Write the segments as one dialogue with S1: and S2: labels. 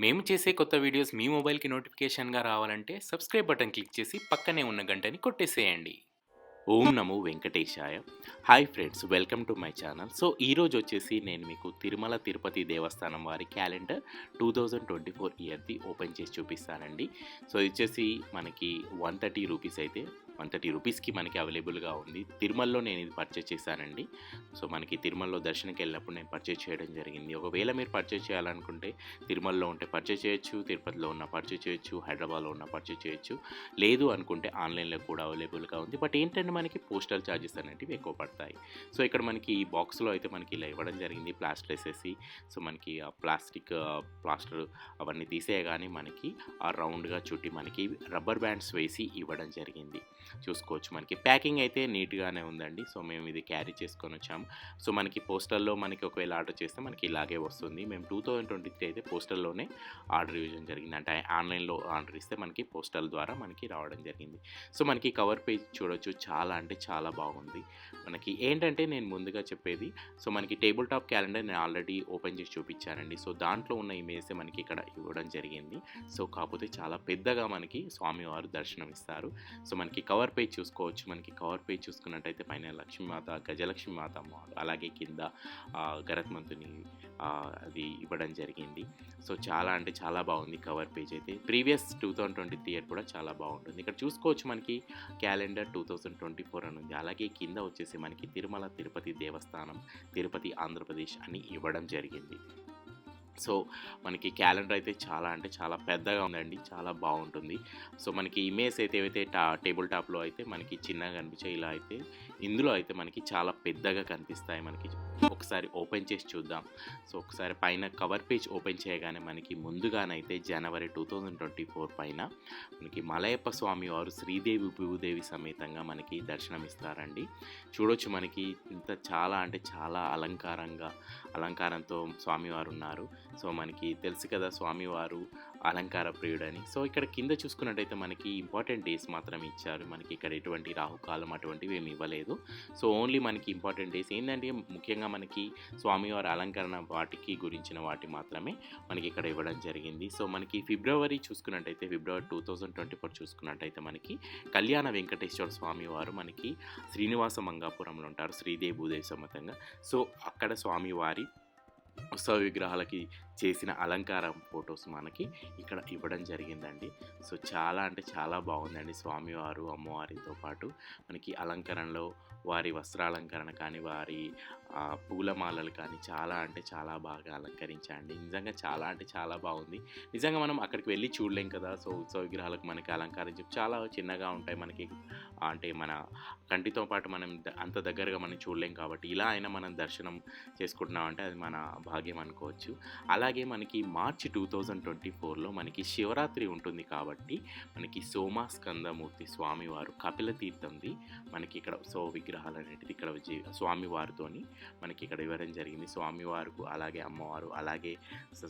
S1: మేము చేసే కొత్త వీడియోస్ మీ మొబైల్‌కి నోటిఫికేషన్‌గా రావాలంటే సబ్స్క్రైబ్ బటన్ క్లిక్ చేసి పక్కనే ఉన్న గంటని కొట్టేసేయండి. ఓం నమో వెంకటేశాయ. Hi friends, welcome to my channel. So ఈరోజు వచ్చేసి నేను మీకు తిరుమల తిరుపతి దేవస్థానం వారి క్యాలెండర్ 2024 ఇయర్‌ది ఓపెన్ చేసి చూపిస్తానండి. సో ఇది వచ్చేసి మనకి 130 రూపీస్ అయితే 130 రూపీస్‌కి మనకి అవైలబుల్‌గా ఉంది. తిరుమలలో నేను ఇది పర్చేస్ చేశానండి. సో మనకి తిరుమలలో దర్శనంకి వెళ్ళినప్పుడు నేను పర్చేస్ చేయడం జరిగింది. ఒకవేళ మీరు పర్చేస్ చేయాలనుకుంటే తిరుమలలో ఉంటే పర్చేస్ చేయొచ్చు, తిరుపతిలో ఉన్న పర్చేస్ చేయొచ్చు, హైదరాబాద్లో ఉన్న పర్చేస్ చేయొచ్చు. లేదు అనుకుంటే ఆన్లైన్‌లో కూడా అవైలబుల్‌గా ఉంది. బట్ ఏంటంటే మనకి పోస్టల్ ఛార్జెస్ అనేటివి ఎక్కువ పడతాయి. సో ఇక్కడ మనకి ఈ బాక్స్‌లో అయితే మనకి ఇలా ఇవ్వడం జరిగింది. ప్లాస్టర్ వేసేసి, సో మనకి ఆ ప్లాస్టర్ అవన్నీ తీసేయగానే మనకి ఆ రౌండ్‌గా చుట్టి మనకి రబ్బర్ బ్యాండ్స్ వేసి ఇవ్వడం జరిగింది. చూసుకోవచ్చు, మనకి ప్యాకింగ్ అయితే నీట్‌గానే ఉందండి. సో మేము ఇది క్యారీ చేసుకొని వచ్చాము. సో మనకి పోస్టల్‌లో మనకి ఒకవేళ ఆర్డర్ చేస్తే మనకి ఇలాగే వస్తుంది. మేము 2023 అయితే పోస్టల్‌లోనే ఆర్డర్ ఇవ్వడం జరిగింది. అంటే ఆన్లైన్‌లో ఆర్డర్ ఇస్తే మనకి పోస్టల్ ద్వారా మనకి రావడం జరిగింది. సో మనకి కవర్ పేజ్ చూడొచ్చు, చాలా అంటే చాలా బాగుంది. మనకి ఏంటంటే నేను ముందుగా చెప్పేది, సో మనకి టేబుల్ టాప్ క్యాలెండర్ నేను ఆల్రెడీ ఓపెన్ చేసి చూపించానండి. సో దాంట్లో ఉన్న ఇమేజే మనకి ఇక్కడ ఇవ్వడం జరిగింది. సో కాకపోతే చాలా పెద్దగా మనకి స్వామివారు దర్శనం ఇస్తారు. సో మనకి కవర్ పేజ్ చూసుకోవచ్చు. మనకి కవర్ పేజ్ చూసుకున్నట్టయితే పైన లక్ష్మీమాత, గజలక్ష్మి మాత అమ్మవారు, అలాగే కింద గరుత్మంతుని అది ఇవ్వడం జరిగింది. సో చాలా అంటే చాలా బాగుంది కవర్ పేజ్ అయితే. ప్రీవియస్ 2023 ఇయర్ కూడా చాలా బాగుంటుంది. ఇక్కడ చూసుకోవచ్చు మనకి క్యాలెండర్ 2024 అని ఉంది. అలాగే కింద వచ్చేసి మనకి తిరుమల తిరుపతి దేవస్థానం, తిరుపతి ఆంధ్రప్రదేశ్ అని ఇవ్వడం జరిగింది. సో మనకి క్యాలెండర్ అయితే చాలా అంటే చాలా పెద్దగా ఉందండి, చాలా బాగుంటుంది. సో మనకి ఇమేజ్ అయితే ఏవైతే టేబుల్ టాప్లో అయితే మనకి చిన్నగా కనిపించాయి, ఇలా అయితే ఇందులో అయితే మనకి చాలా పెద్దగా కనిపిస్తాయి. మనకి ఒకసారి ఓపెన్ చేసి చూద్దాం. సో ఒకసారి పైన కవర్ పేజ్ ఓపెన్ చేయగానే మనకి ముందుగానైతే జనవరి 2024 పైన మనకి మలయప్ప స్వామి వారు శ్రీదేవి భూదేవి సమేతంగా మనకి దర్శనమిస్తారండి. చూడొచ్చు, మనకి ఇంత చాలా అంటే చాలా అలంకారంతో స్వామివారు ఉన్నారు. సో మనకి తెలుసు కదా స్వామివారు అలంకార ప్రియుడని. సో ఇక్కడ కింద చూసుకున్నట్టయితే మనకి ఇంపార్టెంట్ డేస్ మాత్రం ఇచ్చారు. మనకి ఇక్కడ ఎటువంటి రాహుకాలం అటువంటివి ఏమి ఇవ్వలేదు. సో ఓన్లీ మనకి ఇంపార్టెంట్ డేస్ ఏంటంటే ముఖ్యంగా మనకి స్వామివారి అలంకరణ వాటికి గురించిన వాటి మాత్రమే మనకి ఇక్కడ ఇవ్వడం జరిగింది. సో మనకి ఫిబ్రవరి చూసుకున్నట్టయితే ఫిబ్రవరి 2024 చూసుకున్నట్టయితే మనకి కళ్యాణ వెంకటేశ్వర స్వామివారు మనకి శ్రీనివాస మంగాపురంలో ఉంటారు, శ్రీదేవి భూదేవి సమేతంగా. సో అక్కడ స్వామివారి ఉత్సవ విగ్రహాలకి చేసిన అలంకారం ఫొటోస్ మనకి ఇక్కడ ఇవ్వడం జరిగిందండి. సో చాలా అంటే చాలా బాగుందండి. స్వామివారు అమ్మవారితో పాటు మనకి అలంకరణలో వారి వస్త్రాలంకరణ కానీ, వారి పూలమాలలు కానీ చాలా అంటే చాలా బాగా అలంకరించండి. నిజంగా చాలా అంటే చాలా బాగుంది. నిజంగా మనం అక్కడికి వెళ్ళి చూడలేం కదా. సో ఉత్సవ విగ్రహాలకు మనకి అలంకరించి చాలా చిన్నగా ఉంటాయి. మనకి అంటే మన కంటితో పాటు మనం అంత దగ్గరగా మనం చూడలేం కాబట్టి ఇలా అయినా మనం దర్శనం చేసుకుంటున్నాం అంటే అది మన భాగ్యం అనుకోవచ్చు. అలాగే మనకి మార్చి 2024లో మనకి శివరాత్రి ఉంటుంది కాబట్టి మనకి సోమాస్కందమూర్తి స్వామివారు కపిల తీర్థంది మనకి ఇక్కడ ఉత్సవ విగ్రహాలు అనేటిది ఇక్కడ స్వామివారితోని మనకి ఇక్కడ ఇవ్వడం జరిగింది. స్వామివారు అలాగే అమ్మవారు అలాగే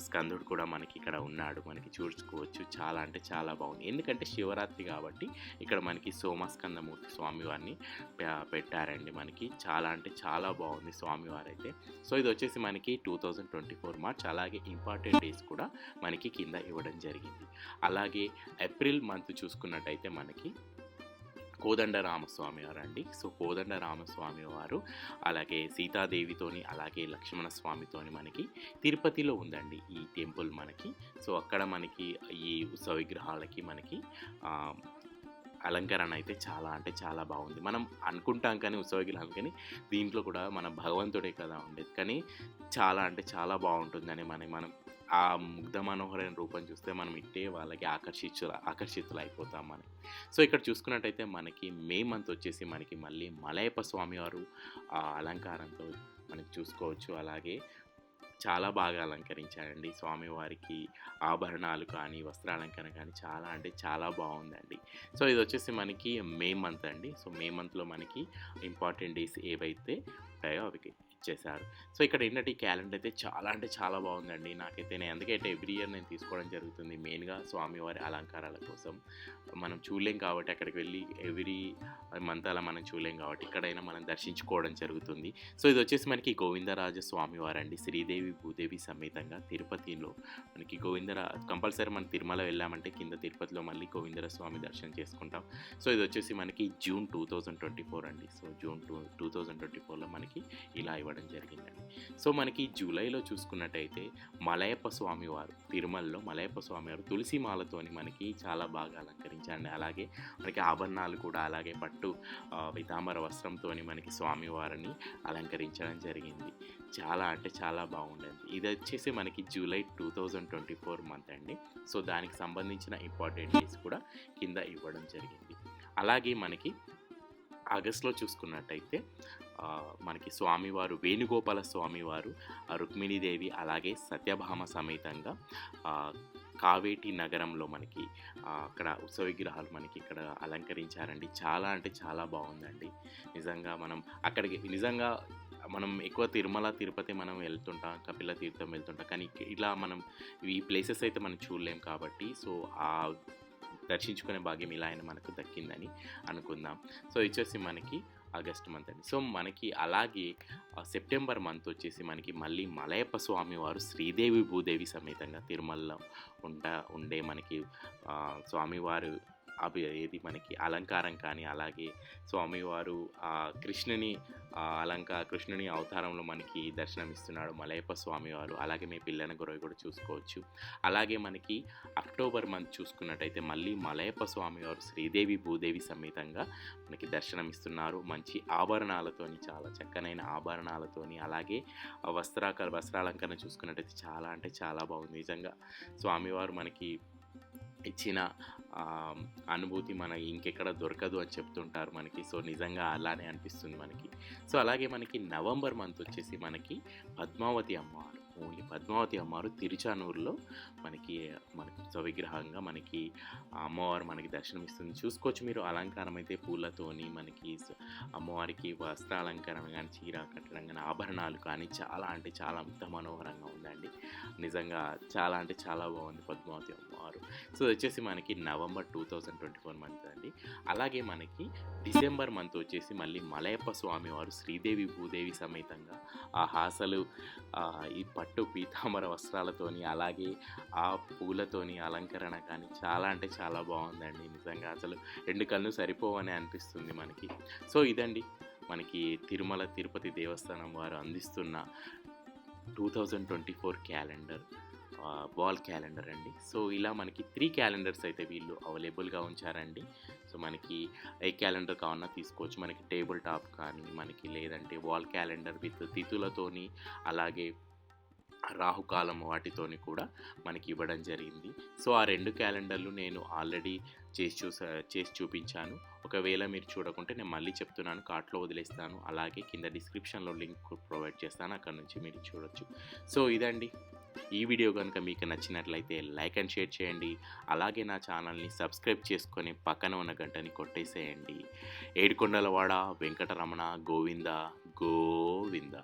S1: స్కందుడు కూడా మనకి ఇక్కడ ఉన్నాడు, మనకి చూసుకోవచ్చు. చాలా అంటే చాలా బాగుంది. ఎందుకంటే శివరాత్రి కాబట్టి ఇక్కడ మనకి సోమస్కందమూర్తి స్వామివారిని పెట్టారండి. మనకి చాలా అంటే చాలా బాగుంది స్వామివారు అయితే. సో ఇది వచ్చేసి మనకి 2024 మార్చ్. అలాగే ఇంపార్టెంట్ డేస్ కూడా మనకి కింద ఇవ్వడం జరిగింది. అలాగే ఏప్రిల్ మంత్ చూసుకున్నట్టయితే మనకి కోదండ రామస్వామి వారు అండి. సో కోదండ రామస్వామి వారు అలాగే సీతాదేవితోని అలాగే లక్ష్మణ స్వామితోని మనకి తిరుపతిలో ఉందండి ఈ టెంపుల్ మనకి. సో అక్కడ మనకి ఈ ఉత్సవ విగ్రహాలకి మనకి అలంకరణ అయితే చాలా అంటే చాలా బాగుంది. మనం అనుకుంటాం కానీ ఉత్సవ విగ్రహాలు, కానీ దీంట్లో కూడా మన భగవంతుడే కదా ఉండేది, కానీ చాలా అంటే చాలా బాగుంటుందని మనం ఆ ముగ్ధ మనోహరైన రూపం చూస్తే మనం ఇట్టే వాళ్ళకి ఆకర్షితులు అయిపోతాం మనం. సో ఇక్కడ చూసుకున్నట్టయితే మనకి మే మంత్ వచ్చేసి మనకి మళ్ళీ మలయప్ప స్వామివారు అలంకారంతో మనకి చూసుకోవచ్చు. అలాగే చాలా బాగా అలంకరించారండి స్వామివారికి. ఆభరణాలు కానీ వస్త్రాలంకరణ కానీ చాలా అంటే చాలా బాగుందండి. సో ఇది వచ్చేసి మనకి మే మంత్ అండి. సో మే మంత్లో మనకి ఇంపార్టెంట్ డేస్ ఏవైతే ఉంటాయో అవి ఇచ్చేశారు. సో ఇక్కడ ఏంటంటే ఈ క్యాలెండర్ అయితే చాలా అంటే చాలా బాగుందండి. నాకైతే నేను అందుకే అయితే ఎవ్రీ ఇయర్ నేను తీసుకోవడం జరుగుతుంది. మెయిన్గా స్వామివారి అలంకారాల కోసం. మనం చూడలేం కాబట్టి అక్కడికి వెళ్ళి ఎవ్రీ మంత్ అలా మనం చూడలేం కాబట్టి ఇక్కడైనా మనం దర్శించుకోవడం జరుగుతుంది. సో ఇది వచ్చేసి మనకి గోవిందరాజ స్వామివారు అండి, శ్రీదేవి భూదేవి సమేతంగా తిరుపతిలో మనకి కంపల్సరీ మనం తిరుమల వెళ్ళామంటే కింద తిరుపతిలో మళ్ళీ గోవిందర స్వామి దర్శనం చేసుకుంటాం. సో ఇది వచ్చేసి మనకి జూన్ 2024 అండి. సో జూన్ 2024లో మనకి ఇలా ఇవ్వడం జరిగిందండి. సో మనకి జూలైలో చూసుకున్నట్టయితే మలయప్ప స్వామివారు తిరుమలలో మలయప్ప స్వామివారు తులసి మాలతోని మనకి చాలా బాగా అలంకరించండి. అలాగే మనకి ఆభరణాలు కూడా అలాగే పట్టు పీతాంబర వస్త్రంతో మనకి స్వామివారిని అలంకరించడం జరిగింది. చాలా అంటే చాలా బాగుండేది. ఇది వచ్చేసి మనకి జూలై 2024 మంత్ అండి. సో దానికి సంబంధించిన ఇంపార్టెంట్ డేస్ కూడా కింద ఇవ్వడం జరిగింది. అలాగే మనకి ఆగస్టులో చూసుకున్నట్టయితే మనకి స్వామివారు వేణుగోపాల స్వామివారు రుక్మిణీదేవి అలాగే సత్యభామ సమేతంగా కావేటి నగరంలో మనకి అక్కడ ఉత్సవ విగ్రహాలు మనకి ఇక్కడ అలంకరించారండి. చాలా అంటే చాలా బాగుందండి. నిజంగా మనం ఎక్కువ తిరుమల తిరుపతి మనం వెళ్తుంటాం, కపిల తీర్థం వెళ్తుంటాం, కానీ ఇలా మనం ఈ ప్లేసెస్ అయితే మనం చూడలేం కాబట్టి సో ఆ దర్శించుకునే భాగ్యం ఇలా అయినా మనకు దక్కిందని అనుకుందాం. సో వచ్చేసి మనకి ఆగస్ట్ మంత్ అండి. సో మనకి అలాగే సెప్టెంబర్ మంత్ వచ్చేసి మనకి మళ్ళీ మలయప్ప స్వామి వారు శ్రీదేవి భూదేవి సమేతంగా తిరుమలలో ఉండే మనకి స్వామివారు ఏది మనకి అలంకారం కానీ అలాగే స్వామివారు కృష్ణుని అవతారంలో మనకి దర్శనమిస్తున్నాడు మలయప్ప స్వామివారు. అలాగే మీ పిల్లన గొరవ కూడా చూసుకోవచ్చు. అలాగే మనకి అక్టోబర్ మంత్ చూసుకున్నట్టయితే మళ్ళీ మలయప్ప స్వామివారు శ్రీదేవి భూదేవి సమేతంగా మనకి దర్శనమిస్తున్నారు. మంచి ఆభరణాలతోని, చాలా చక్కనైన ఆభరణాలతోని, అలాగే వస్త్రాలంకరణ చూసుకున్నట్టయితే చాలా అంటే చాలా బాగుంది. నిజంగా స్వామివారు మనకి ఇచ్చిన అనుభూతి ఇంకెక్కడ దొరకదు అని చెప్తుంటారు మనకి. సో నిజంగా అలానే అనిపిస్తుంది మనకి. సో అలాగే మనకి నవంబర్ మంత్ వచ్చేసి మనకి పద్మావతి అమ్మవారు, ఓన్లీ పద్మావతి అమ్మవారు తిరుచానూరులో మనకి విగ్రహంగా మనకి అమ్మవారు మనకి దర్శనమిస్తుంది. చూసుకోవచ్చు మీరు. అలంకారం అయితే పూలతోని మనకి అమ్మవారికి వస్త్రాలంకరణ కానీ, చీర కట్టడం కానీ, ఆభరణాలు కానీ చాలా అంటే చాలా అంత మనోహరంగా ఉందండి. నిజంగా చాలా అంటే చాలా బాగుంది పద్మావతి అమ్మవారు. సో వచ్చేసి మనకి నవంబర్ 2024 మంత్ అండి. అలాగే మనకి డిసెంబర్ మంత్ వచ్చేసి మళ్ళీ మలయప్ప స్వామి వారు శ్రీదేవి భూదేవి సమేతంగా ఆ హాసలు ఈ పట్టు పీతాంబర వస్త్రాలతోని అలాగే ఆ పూలతోని అలంకరణ కానీ చాలా అంటే చాలా బాగుందండి. నిజంగా అసలు 2 కళ్ళు సరిపోవని అనిపిస్తుంది మనకి. సో ఇదండి మనకి తిరుమల తిరుపతి దేవస్థానం వారు అందిస్తున్న 2024 క్యాలెండర్, వాల్ క్యాలెండర్ అండి. సో ఇలా మనకి 3 క్యాలెండర్స్ అయితే వీళ్ళు అవైలబుల్గా ఉంచారండి. సో మనకి ఏ క్యాలెండర్ కావాలన్నా తీసుకోవచ్చు. మనకి టేబుల్ టాప్ కానీ మనకి, లేదంటే వాల్ క్యాలెండర్ విత్ తిథులతోని అలాగే రాహుకాలం వాటితోని కూడా మనకి ఇవ్వడం జరిగింది. సో ఆ 2 క్యాలెండర్లు నేను ఆల్రెడీ చేసి చూపించాను. ఒకవేళ మీరు చూడకుంటే నేను మళ్ళీ చెప్తున్నాను, కార్ట్లో వదిలేస్తాను. అలాగే కింద డిస్క్రిప్షన్లో లింక్ ప్రొవైడ్ చేస్తాను, అక్కడ నుంచి మీరు చూడొచ్చు. సో ఇదండి ఈ వీడియో కనుక మీకు నచ్చినట్లయితే లైక్ అండ్ షేర్ చేయండి. అలాగే నా ఛానల్ని సబ్స్క్రైబ్ చేసుకొని పక్కన ఉన్న గంటని కొట్టేసేయండి. ఏడుకొండలవాడ వెంకటరమణ గోవింద గోవింద.